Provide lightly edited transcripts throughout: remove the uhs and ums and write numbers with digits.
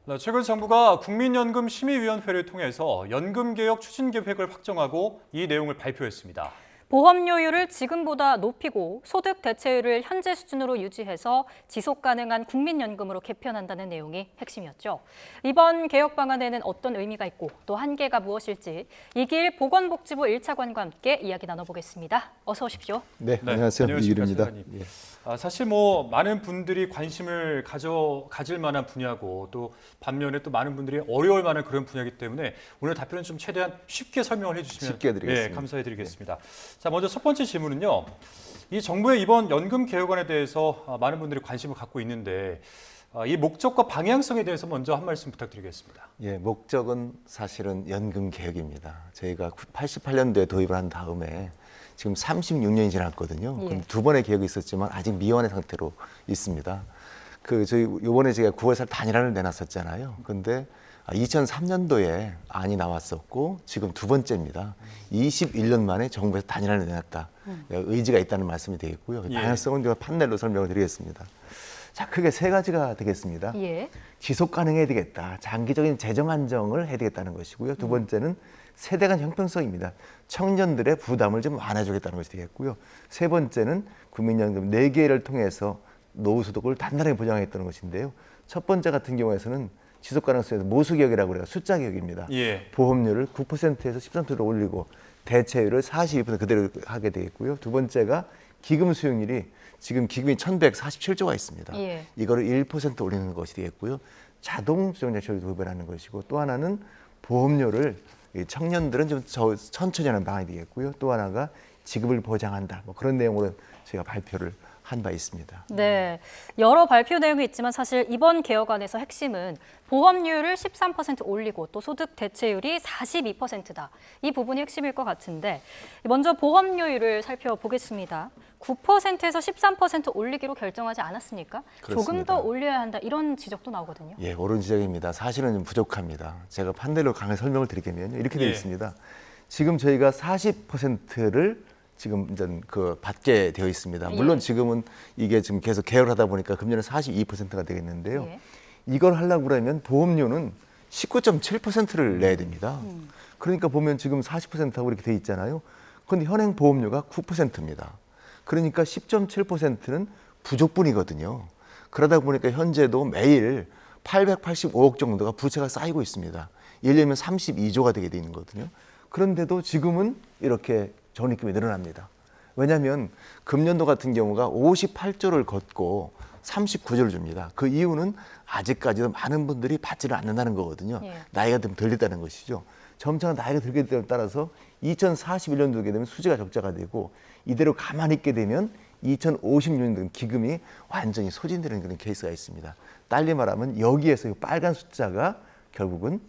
네, 최근 정부가 국민연금심의위원회를 통해서 연금개혁 추진계획을 확정하고 이 내용을 발표했습니다. 보험료율을 지금보다 높이고 소득 대체율을 현재 수준으로 유지해서 지속 가능한 국민연금으로 개편한다는 내용이 핵심이었죠. 이번 개혁 방안에는 어떤 의미가 있고 또 한계가 무엇일지 이길 보건복지부 1차관과 함께 이야기 나눠보겠습니다. 어서 오십시오. 네, 안녕하세요. 이길입니다. 사실 많은 분들이 관심을 가질 만한 분야고 또 반면에 또 많은 분들이 어려울 만한 그런 분야이기 때문에 오늘 답변은 좀 최대한 쉽게 설명을 해주시면 쉽게 드리겠습니다. 감사해드리겠습니다. 자, 먼저 첫 번째 질문은요. 이 정부의 이번 연금 개혁안에 대해서 많은 분들이 관심을 갖고 있는데 이 목적과 방향성에 대해서 먼저 한 말씀 부탁드리겠습니다. 예, 목적은 사실은 연금 개혁입니다. 저희가 88년도에 도입을 한 다음에 지금 36년이 지났거든요. 예. 두 번의 개혁이 있었지만 아직 미완의 상태로 있습니다. 저희 요번에 제가 9월달 단일안을 내놨었잖아요. 근데 2003년도에 안이 나왔었고 지금 두 번째입니다. 21년 만에 정부에서 단일안을 내놨다. 의지가 있다는 말씀이 되겠고요. 방향성은 제가 판넬로 설명을 드리겠습니다. 자, 크게 세 가지가 되겠습니다. 예. 지속 가능해야 되겠다. 장기적인 재정 안정을 해야 되겠다는 것이고요. 두 번째는 세대 간 형평성입니다. 청년들의 부담을 좀 완화해주겠다는 것이 되겠고요. 세 번째는 국민연금 4개를 통해서 노후소득을 단단하게 보장하겠다는 것인데요. 첫 번째 같은 경우에서는 지속 가능성에서 모수개혁이라고 그래요. 숫자 개혁입니다. 예. 보험료를 9%에서 13%로 올리고 대체율을 42% 그대로 하게 되겠고요. 두 번째가 기금 수용률이 지금 기금이 1,147조가 있습니다. 예. 이거를 1% 올리는 것이 되겠고요. 자동 수용자처를 도입하는 것이고 또 하나는 보험료를 청년들은 좀 천천히 하는 방안이 되겠고요. 또 하나가 지급을 보장한다. 그런 내용으로 제가 발표를 한 바 있습니다. 네, 여러 발표 내용이 있지만 사실 이번 개혁안에서 핵심은 보험료율을 13% 올리고 또 소득 대체율이 42%다. 이 부분이 핵심일 것 같은데 먼저 보험료율을 살펴보겠습니다. 9%에서 13% 올리기로 결정하지 않았습니까? 그렇습니다. 조금 더 올려야 한다 이런 지적도 나오거든요. 예, 옳은 지적입니다. 사실은 좀 부족합니다. 제가 판넬로 강하게 설명을 드리겠면요. 이렇게 되어 있습니다. 지금 저희가 40%를 지금 이제 받게 되어 있습니다. 물론 지금은 이게 지금 계속 개혁을 하다 보니까 금년에 42%가 되겠는데요. 예. 이걸 하려고 그러면 보험료는 19.7%를 내야 됩니다. 그러니까 보면 지금 40%하고 이렇게 돼 있잖아요. 그런데 현행 보험료가 9%입니다. 그러니까 10.7%는 부족분이거든요. 그러다 보니까 현재도 매일 885억 정도가 부채가 쌓이고 있습니다. 1년이면 32조가 되게 돼 있는 거거든요. 그런데도 지금은 이렇게 적립금이 늘어납니다. 왜냐하면 금년도 같은 경우가 58조를 걷고 39조를 줍니다. 그 이유는 아직까지도 많은 분들이 받지를 않는다는 거거든요. 예. 나이가 좀 들겠다는 것이죠. 점차 나이가 들게 되에 따라서 2041년도 되게 되면 수지가 적자가 되고 이대로 가만히 있게 되면 2056년 기금이 완전히 소진되는 그런 케이스가 있습니다. 달리 말하면 여기에서 이 빨간 숫자가 결국은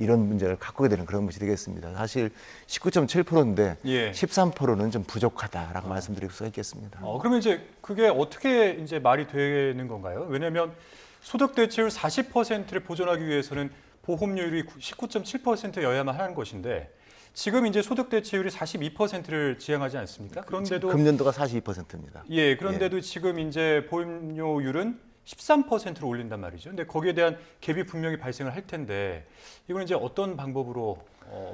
이런 문제를 갖고 되는 그런 것이 되겠습니다. 사실 19.7%인데 13%는 좀 부족하다라고 말씀드릴 수가 있겠습니다. 그러면 이제 그게 어떻게 이제 말이 되는 건가요? 왜냐하면 소득 대체율 40%를 보존하기 위해서는 보험료율이 19.7%여야만 하는 것인데 지금 이제 소득 대체율이 42%를 지향하지 않습니까? 그런데도 금년도가 42%입니다. 예, 그런데도 지금 이제 보험료율은 13%로 올린단 말이죠. 근데 거기에 대한 갭이 분명히 발생을 할 텐데 이건 이제 어떤 방법으로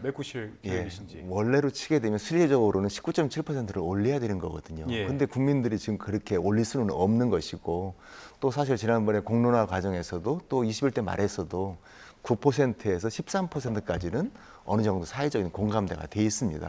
메꾸실 계획이신지. 원래로 치게 되면 수리적으로는 19.7%를 올려야 되는 거거든요. 근데 국민들이 지금 그렇게 올릴 수는 없는 것이고 또 사실 지난번에 공론화 과정에서도 또 21대 말에서도 9%에서 13%까지는 어느 정도 사회적인 공감대가 돼 있습니다.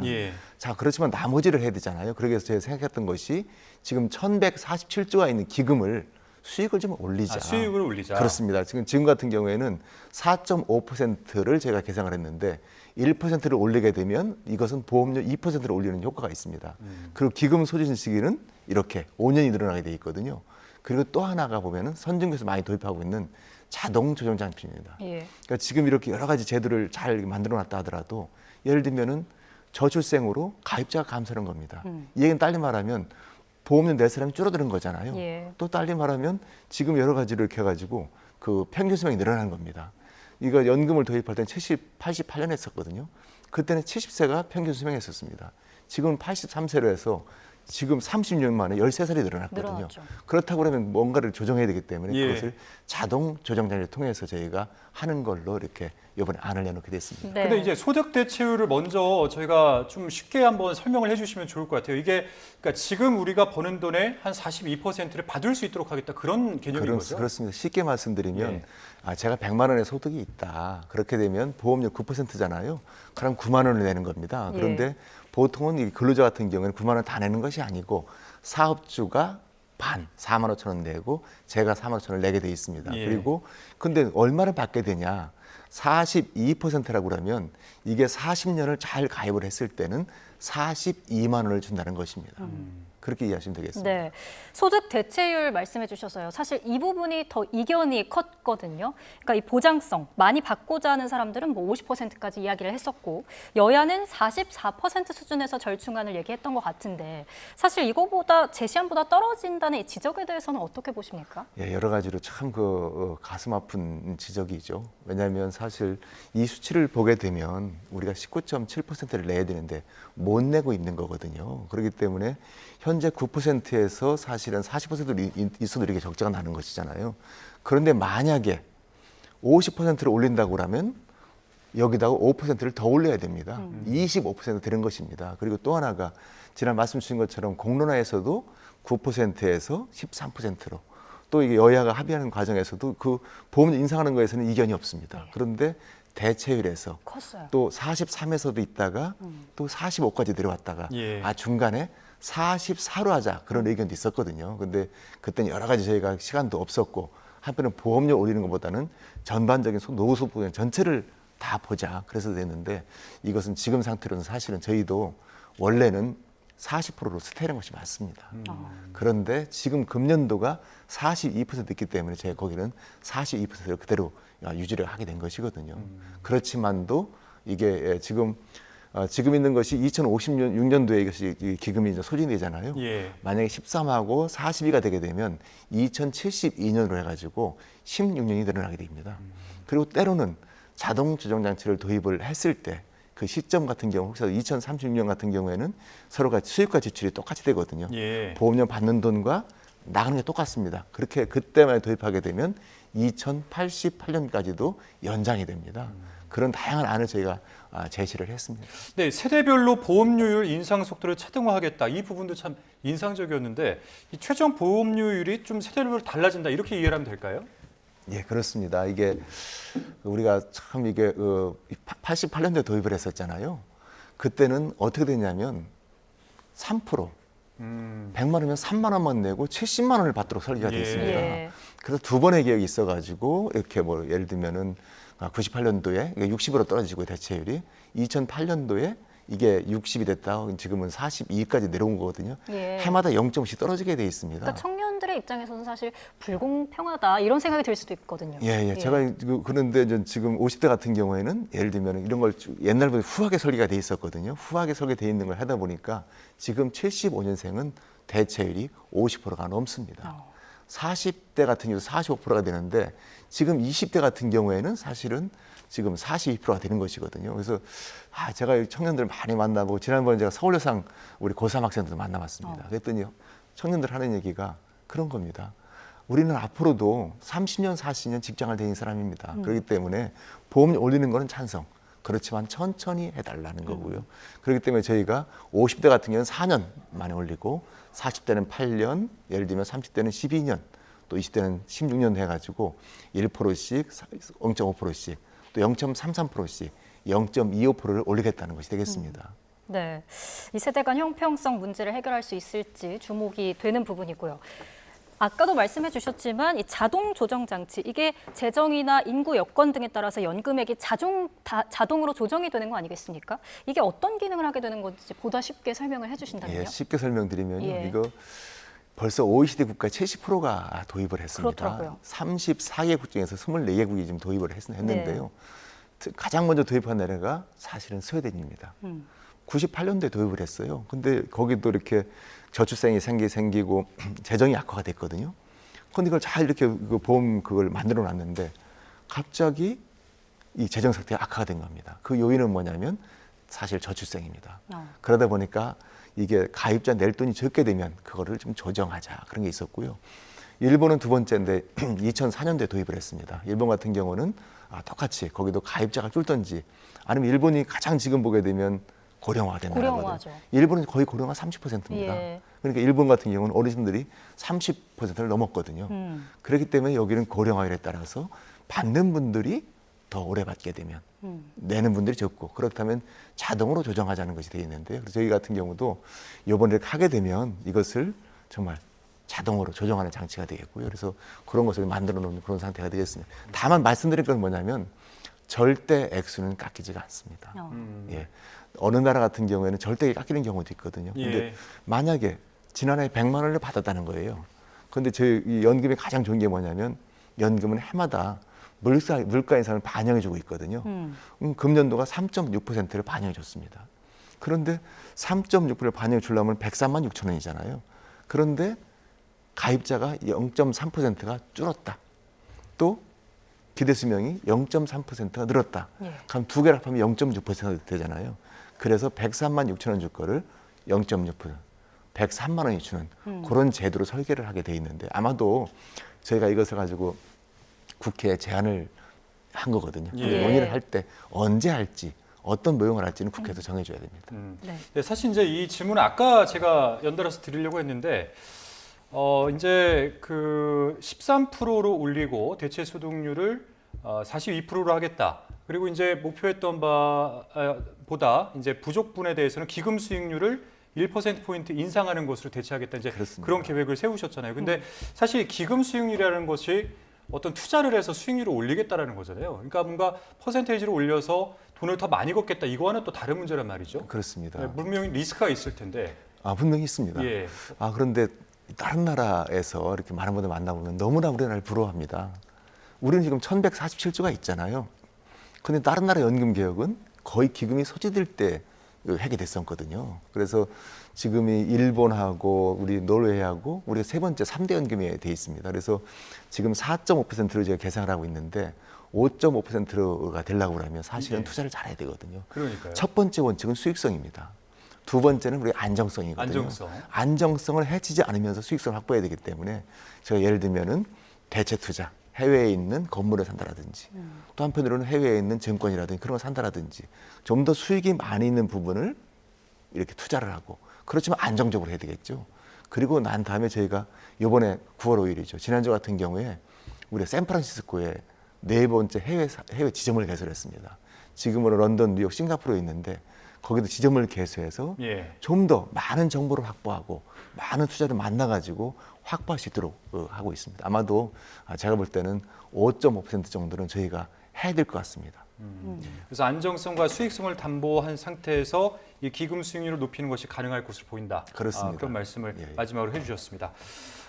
자, 그렇지만 나머지를 해야 되잖아요. 그래서 제가 생각했던 것이 지금 1,147조가 있는 기금을 수익을 좀 올리자. 수익을 올리자. 그렇습니다. 지금 같은 경우에는 4.5%를 제가 계산을 했는데 1%를 올리게 되면 이것은 보험료 2%를 올리는 효과가 있습니다. 그리고 기금 소진 시기는 이렇게 5년이 늘어나게 돼 있거든요. 그리고 또 하나가 보면은 선진국에서 많이 도입하고 있는 자동 조정 장치입니다. 그러니까 지금 이렇게 여러 가지 제도를 잘 만들어 놨다 하더라도 예를 들면은 저출생으로 가입자가 감소하는 겁니다. 이 얘기는 달리 말하면 보험료 낼 사람이 줄어드는 거잖아요. 또 달리 말하면 지금 여러 가지를 이렇게 해가지고 그 평균 수명이 늘어나는 겁니다. 이거 연금을 도입할 때는 88년에 했었거든요. 그때는 70세가 평균 수명이었습니다. 지금은 83세로 해서 지금 30년 만에 13살이 늘어났거든요. 늘어났죠. 그렇다고 그러면 뭔가를 조정해야 되기 때문에 예. 그것을 자동 조정 장치를 통해서 저희가 하는 걸로 이렇게 이번에 안을 내놓게 됐습니다. 네. 근데 이제 소득 대체율을 먼저 저희가 좀 쉽게 한번 설명을 해주시면 좋을 것 같아요. 이게 그러니까 지금 우리가 버는 돈의 한 42%를 받을 수 있도록 하겠다 그런 개념인 거죠? 그렇습니다. 쉽게 말씀드리면 예. 제가 100만 원의 소득이 있다. 그렇게 되면 보험료 9%잖아요. 그럼 9만 원을 내는 겁니다. 예. 그런데 보통은 이 근로자 같은 경우에는 9만 원 다 내는 것이 아니고 사업주가 반 4만 5천 원 내고 제가 4만 5천 원을 내게 돼 있습니다. 예. 그리고 근데 얼마를 받게 되냐? 42%라고 그러면 이게 40년을 잘 가입을 했을 때는 42만 원을 준다는 것입니다. 그렇게 이해하시면 되겠습니다. 네, 소득 대체율 말씀해 주셔서요. 사실 이 부분이 더 이견이 컸거든요. 그러니까 이 보장성, 많이 받고자 하는 사람들은 뭐 50%까지 이야기를 했었고 여야는 44% 수준에서 절충안을 얘기했던 것 같은데 사실 이거보다 제시안보다 떨어진다는 이 지적에 대해서는 어떻게 보십니까? 예, 여러 가지로 참 가슴 아픈 지적이죠. 왜냐하면 사실 이 수치를 보게 되면 우리가 19.7%를 내야 되는데 못 내고 있는 거거든요. 그렇기 때문에 현재 9%에서 사실은 40%로 있어도 이렇게 적자가 나는 것이잖아요. 그런데 만약에 50%를 올린다고 하면 여기다가 5%를 더 올려야 됩니다. 25% 되는 것입니다. 그리고 또 하나가 지난 말씀 주신 것처럼 공론화에서도 9%에서 13%로 또 이게 여야가 합의하는 과정에서도 그 보험료 인상하는 거에서는 이견이 없습니다. 네. 그런데 대체율에서 컸어요. 또 43에서도 있다가 또 45까지 내려왔다가 예. 중간에 44로 하자 그런 의견도 있었거든요. 근데 그때는 여러 가지 저희가 시간도 없었고 한편은 보험료 올리는 것보다는 전반적인 노후 보험 전체를 다 보자 그래서 됐는데 이것은 지금 상태로는 사실은 저희도 원래는 40%로 스테이한 것이 맞습니다. 그런데 지금 금년도가 42% 있기 때문에 제가 거기는 42%를 그대로 유지를 하게 된 것이거든요. 그렇지만도 이게 지금 있는 것이 2056년도에 이것이 이 기금이 이제 소진되잖아요. 예. 만약에 13하고 42가 되게 되면 2072년으로 해가지고 16년이 늘어나게 됩니다. 그리고 때로는 자동 조정 장치를 도입을 했을 때 그 시점 같은 경우 혹시 2036년 같은 경우에는 서로가 수입과 지출이 똑같이 되거든요. 예. 보험료 받는 돈과 나가는 게 똑같습니다. 그렇게 그때만 도입하게 되면 2088년까지도 연장이 됩니다. 그런 다양한 안을 저희가 제시를 했습니다. 네, 세대별로 보험료율 인상 속도를 차등화하겠다. 이 부분도 참 인상적이었는데 이 최종 보험료율이 좀 세대별로 달라진다. 이렇게 이해를 하면 될까요? 예, 그렇습니다. 이게 우리가 참 이게 88년도에 도입을 했었잖아요. 그때는 어떻게 됐냐면 3% 100만 원이면 3만 원만 내고 70만 원을 받도록 설계가 되어 예. 있습니다. 예. 그래서 두 번의 계획이 있어가지고 이렇게 뭐 예를 들면은 98년도에 60으로 떨어지고 대체율이 2008년도에 이게 60이 됐다. 지금은 42까지 내려온 거거든요. 예. 해마다 0.5씩 떨어지게 돼 있습니다. 그러니까 청년들의 입장에서는 사실 불공평하다 이런 생각이 들 수도 있거든요. 예. 제가 그런데 지금 50대 같은 경우에는 예를 들면 이런 걸 옛날부터 후하게 설계가 돼 있었거든요. 후하게 설계돼 있는 걸 하다 보니까 지금 75년생은 대체율이 50%가 넘습니다. 40대 같은 경우 45%가 되는데 지금 20대 같은 경우에는 사실은 지금 42%가 되는 것이거든요. 그래서 제가 청년들 많이 만나보고 지난번에 제가 서울여상 우리 고3 학생들 만나봤습니다. 그랬더니 청년들 하는 얘기가 그런 겁니다. 우리는 앞으로도 30년, 40년 직장을 다닌 사람입니다. 그렇기 때문에 보험료 올리는 거는 찬성. 그렇지만 천천히 해달라는 거고요. 그렇기 때문에 저희가 50대 같은 경우는 4년 만에 올리고 40대는 8년, 예를 들면 30대는 12년, 또 20대는 16년 해가지고 1%씩, 0.5%씩, 또 0.33%씩, 0.25%를 올리겠다는 것이 되겠습니다. 네, 이 세대 간 형평성 문제를 해결할 수 있을지 주목이 되는 부분이고요. 아까도 말씀해 주셨지만 이 자동 조정 장치 이게 재정이나 인구 여건 등에 따라서 연금액이 자동으로 조정이 되는 거 아니겠습니까? 이게 어떤 기능을 하게 되는 건지 보다 쉽게 설명을 해주신다면요. 예, 쉽게 설명드리면요. 예. 이거 벌써 OECD 국가 70%가 도입을 했습니다. 그렇더라고요. 34개국 중에서 24개국이 지금 도입을 했는데요. 가장 먼저 도입한 나라가 사실은 스웨덴입니다. 98년도에 도입을 했어요. 근데 거기도 이렇게 저출생이 생기고 재정이 악화가 됐거든요. 근데 이걸 잘 이렇게 보험 그걸 만들어 놨는데 갑자기 이 재정 상태가 악화가 된 겁니다. 그 요인은 뭐냐면 사실 저출생입니다. 그러다 보니까 이게 가입자 낼 돈이 적게 되면 그거를 좀 조정하자 그런 게 있었고요. 일본은 두 번째인데 2004년도에 도입을 했습니다. 일본 같은 경우는 똑같이 거기도 가입자가 줄던지 아니면 일본이 가장 지금 보게 되면 고령화가 된 나라거든요. 고령화죠. 일본은 거의 고령화 30%입니다. 예. 그러니까 일본 같은 경우는 어르신들이 30%를 넘었거든요. 그렇기 때문에 여기는 고령화율에 따라서 받는 분들이 더 오래 받게 되면 내는 분들이 적고 그렇다면 자동으로 조정하자는 것이 되어 있는데요. 그래서 저희 같은 경우도 이번에 하게 되면 이것을 정말 자동으로 조정하는 장치가 되겠고요. 그래서 그런 것을 만들어 놓는 그런 상태가 되겠습니다. 다만 말씀드릴 건 뭐냐면 절대 액수는 깎이지가 않습니다. 예. 어느 나라 같은 경우에는 절대 깎이는 경우도 있거든요. 근데 예. 만약에 지난해 100만 원을 받았다는 거예요. 그런데 저희 연금이 가장 좋은 게 뭐냐면 연금은 해마다 물가 인상을 반영해 주고 있거든요. 금년도가 3.6%를 반영해 줬습니다. 그런데 3.6%를 반영해 주려면 103만 6천 원이잖아요. 그런데 가입자가 0.3%가 줄었다. 또 기대 수명이 0.3%가 늘었다. 예. 그럼 두 개를 합하면 0.6% 되잖아요. 그래서 103만 6천 원 줄 거를 0.6%, 103만 원이 주는 그런 제도로 설계를 하게 돼 있는데 아마도 저희가 이것을 가지고 국회에 제안을 한 거거든요. 예. 논의를 할 때 언제 할지 어떤 모형을 할지는 국회에서 정해줘야 됩니다. 네. 네, 사실 이제 이 질문은 아까 제가 연달아서 드리려고 했는데 이제 그 13%로 올리고 대체 소득률을 42%로 하겠다. 그리고 이제 목표했던 바보다 이제 부족분에 대해서는 기금 수익률을 1%포인트 인상하는 것으로 대체하겠다. 이제 그렇습니다. 그런 계획을 세우셨잖아요. 근데 사실 기금 수익률이라는 것이 어떤 투자를 해서 수익률을 올리겠다라는 거잖아요. 그러니까 뭔가 퍼센테이지를 올려서 돈을 더 많이 걷겠다. 이거와는 또 다른 문제란 말이죠. 그렇습니다. 네, 분명히 리스크가 있을 텐데. 분명히 있습니다. 예. 그런데 다른 나라에서 이렇게 많은 분들 만나보면 너무나 우리나라를 부러워합니다. 우리는 지금 1147조가 있잖아요. 근데 다른 나라 연금 개혁은 거의 기금이 소지될 때 하게 됐었거든요. 그래서 지금이 일본하고 우리 노르웨이하고 우리가 세 번째 3대 연금에 돼 있습니다. 그래서 지금 4.5%를 제가 계산을 하고 있는데 5.5%가 되려고 그러면 사실은 예. 투자를 잘해야 되거든요. 그러니까요. 첫 번째 원칙은 수익성입니다. 두 번째는 우리 안정성이거든요. 안정성을 해치지 않으면서 수익성을 확보해야 되기 때문에 제가 예를 들면은 대체 투자, 해외에 있는 건물을 산다라든지 또 한편으로는 해외에 있는 증권이라든지 그런 걸 산다라든지 좀 더 수익이 많이 있는 부분을 이렇게 투자를 하고 그렇지만 안정적으로 해야 되겠죠. 그리고 난 다음에 저희가 이번에 9월 5일이죠. 지난주 같은 경우에 우리 샌프란시스코에 네 번째 해외 지점을 개설했습니다. 지금은 런던, 뉴욕, 싱가포르에 있는데 거기도 지점을 개설해서 예. 좀 더 많은 정보를 확보하고 많은 투자를 만나가지고 확보할 수 있도록 하고 있습니다. 아마도 제가 볼 때는 5.5% 정도는 저희가 해야 될 것 같습니다. 그래서 안정성과 수익성을 담보한 상태에서 이 기금 수익률을 높이는 것이 가능할 것으로 보인다. 그렇습니다. 그런 말씀을 예. 마지막으로 해주셨습니다.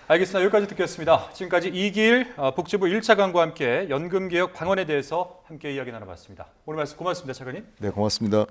알겠습니다. 여기까지 듣겠습니다. 지금까지 이길 복지부 1차관과 함께 연금개혁 방안에 대해서 함께 이야기 나눠봤습니다. 오늘 말씀 고맙습니다. 차관님. 네, 고맙습니다.